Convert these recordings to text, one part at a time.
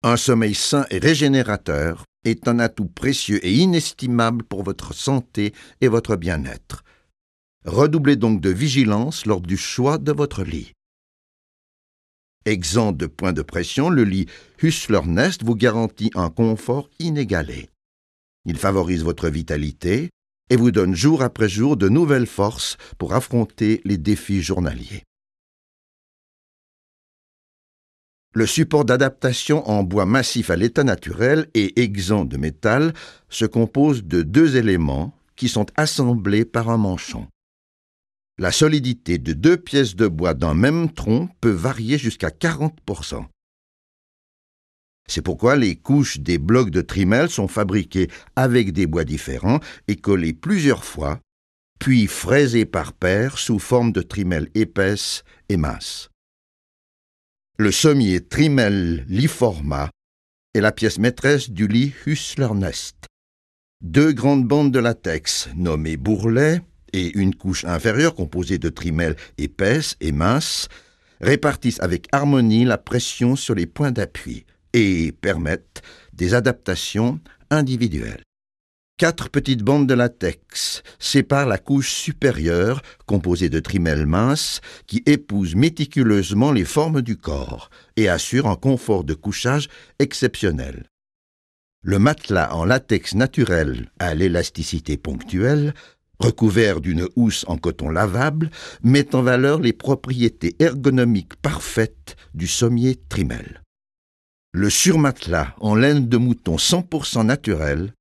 Un sommeil sain et régénérateur est un atout précieux et inestimable pour votre santé et votre bien-être. Redoublez donc de vigilance lors du choix de votre lit. Exempt de points de pression, le lit Hüsler Nest vous garantit un confort inégalé. Il favorise votre vitalité et vous donne jour après jour de nouvelles forces pour affronter les défis journaliers. Le support d'adaptation en bois massif à l'état naturel et exempt de métal se compose de 2 éléments qui sont assemblés par un manchon. La solidité de 2 pièces de bois d'un même tronc peut varier jusqu'à 40%. C'est pourquoi les couches des blocs de trimelles sont fabriquées avec des bois différents et collées plusieurs fois, puis fraisées par paires sous forme de trimelles épaisses et minces. Le sommier Trimel Liforma est la pièce maîtresse du lit Hüsler Nest. 2 grandes bandes de latex, nommées bourrelets, et une couche inférieure composée de trimelles épaisses et minces, répartissent avec harmonie la pression sur les points d'appui et permettent des adaptations individuelles. 4 petites bandes de latex séparent la couche supérieure, composée de trimelles minces, qui épousent méticuleusement les formes du corps et assurent un confort de couchage exceptionnel. Le matelas en latex naturel à l'élasticité ponctuelle, recouvert d'une housse en coton lavable, met en valeur les propriétés ergonomiques parfaites du sommier Trimel. Le surmatelas en laine de mouton 100% naturel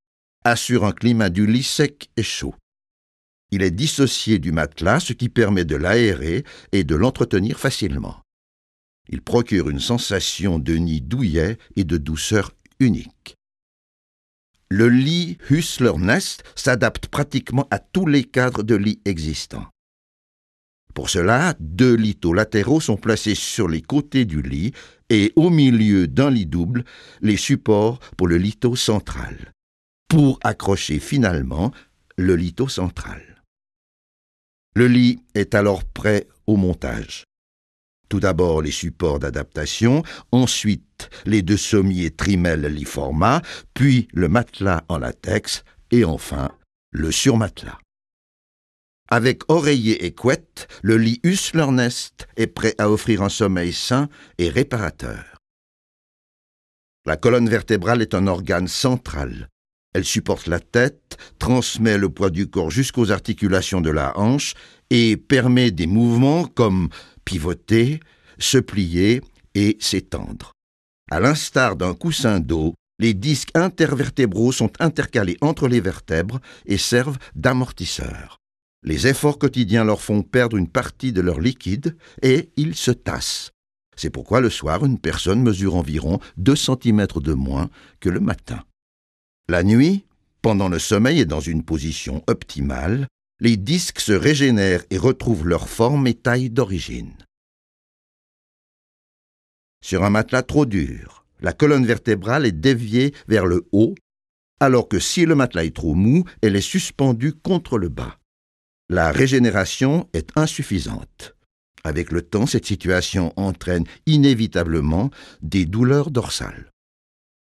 assure un climat du lit sec et chaud. Il est dissocié du matelas, ce qui permet de l'aérer et de l'entretenir facilement. Il procure une sensation de nid douillet et de douceur unique. Le lit Hüsler Nest s'adapte pratiquement à tous les cadres de lit existants. Pour cela, 2 liteaux latéraux sont placés sur les côtés du lit et au milieu d'un lit double, les supports pour le liteau central, pour accrocher finalement le liteau central. Le lit est alors prêt au montage. Tout d'abord les supports d'adaptation, ensuite les 2 sommiers Trimel Liforma, puis le matelas en latex et enfin le surmatelas. Avec oreiller et couette, le lit Hüsler Nest est prêt à offrir un sommeil sain et réparateur. La colonne vertébrale est un organe central. Elle supporte la tête, transmet le poids du corps jusqu'aux articulations de la hanche et permet des mouvements comme pivoter, se plier et s'étendre. À l'instar d'un coussin dos, les disques intervertébraux sont intercalés entre les vertèbres et servent d'amortisseurs. Les efforts quotidiens leur font perdre une partie de leur liquide et ils se tassent. C'est pourquoi le soir, une personne mesure environ 2 cm de moins que le matin. La nuit, pendant le sommeil et dans une position optimale, les disques se régénèrent et retrouvent leur forme et taille d'origine. Sur un matelas trop dur, la colonne vertébrale est déviée vers le haut, alors que si le matelas est trop mou, elle est suspendue contre le bas. La régénération est insuffisante. Avec le temps, cette situation entraîne inévitablement des douleurs dorsales.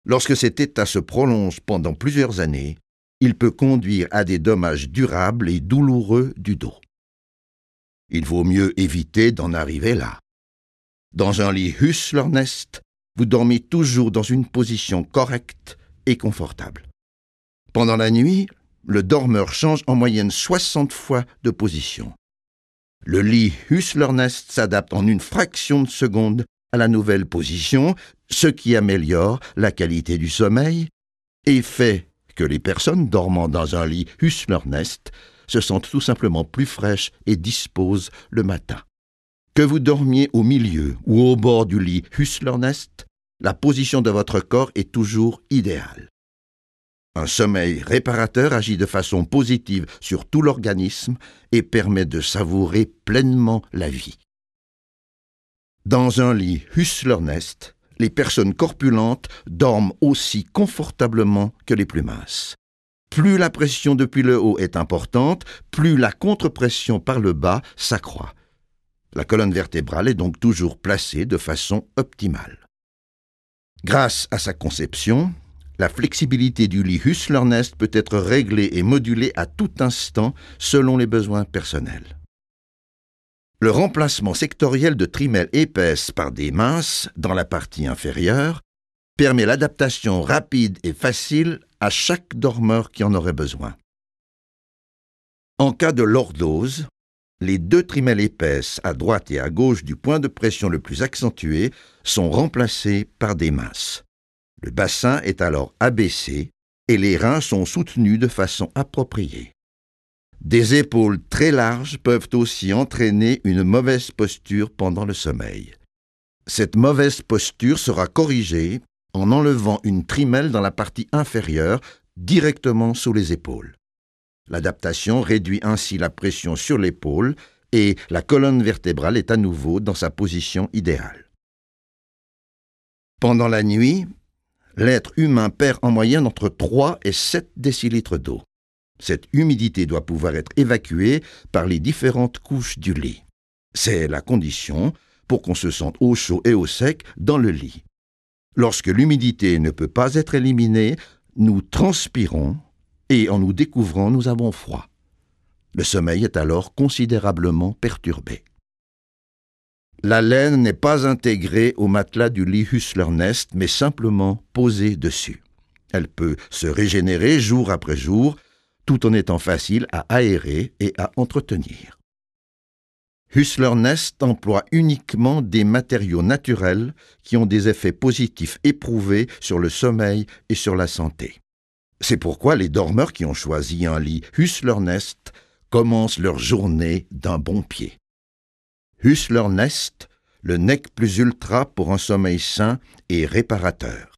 Lorsque cet état se prolonge pendant plusieurs années, il peut conduire à des dommages durables et douloureux du dos. Il vaut mieux éviter d'en arriver là. Dans un lit Hüsler Nest, vous dormez toujours dans une position correcte et confortable. Pendant la nuit, le dormeur change en moyenne 60 fois de position. Le lit Hüsler Nest s'adapte en une fraction de seconde à la nouvelle position, ce qui améliore la qualité du sommeil et fait que les personnes dormant dans un lit Hüsler Nest se sentent tout simplement plus fraîches et disposent le matin. Que vous dormiez au milieu ou au bord du lit Hüsler Nest, la position de votre corps est toujours idéale. Un sommeil réparateur agit de façon positive sur tout l'organisme et permet de savourer pleinement la vie. Dans un lit Hüsler Nest, les personnes corpulentes dorment aussi confortablement que les plus minces. Plus la pression depuis le haut est importante, plus la contre-pression par le bas s'accroît. La colonne vertébrale est donc toujours placée de façon optimale. Grâce à sa conception, la flexibilité du lit Hüsler Nest peut être réglée et modulée à tout instant selon les besoins personnels. Le remplacement sectoriel de trimelles épaisses par des minces dans la partie inférieure permet l'adaptation rapide et facile à chaque dormeur qui en aurait besoin. En cas de lordose, les deux trimelles épaisses à droite et à gauche du point de pression le plus accentué sont remplacées par des minces. Le bassin est alors abaissé et les reins sont soutenus de façon appropriée. Des épaules très larges peuvent aussi entraîner une mauvaise posture pendant le sommeil. Cette mauvaise posture sera corrigée en enlevant une trimelle dans la partie inférieure, directement sous les épaules. L'adaptation réduit ainsi la pression sur l'épaule et la colonne vertébrale est à nouveau dans sa position idéale. Pendant la nuit, l'être humain perd en moyenne entre 3 et 7 décilitres d'eau. Cette humidité doit pouvoir être évacuée par les différentes couches du lit. C'est la condition pour qu'on se sente au chaud et au sec dans le lit. Lorsque l'humidité ne peut pas être éliminée, nous transpirons et en nous découvrant, nous avons froid. Le sommeil est alors considérablement perturbé. La laine n'est pas intégrée au matelas du lit Hüsler Nest, mais simplement posée dessus. Elle peut se régénérer jour après jour, tout en étant facile à aérer et à entretenir. Hüsler Nest emploie uniquement des matériaux naturels qui ont des effets positifs éprouvés sur le sommeil et sur la santé. C'est pourquoi les dormeurs qui ont choisi un lit Hüsler Nest commencent leur journée d'un bon pied. Hüsler Nest, le nec plus ultra pour un sommeil sain et réparateur.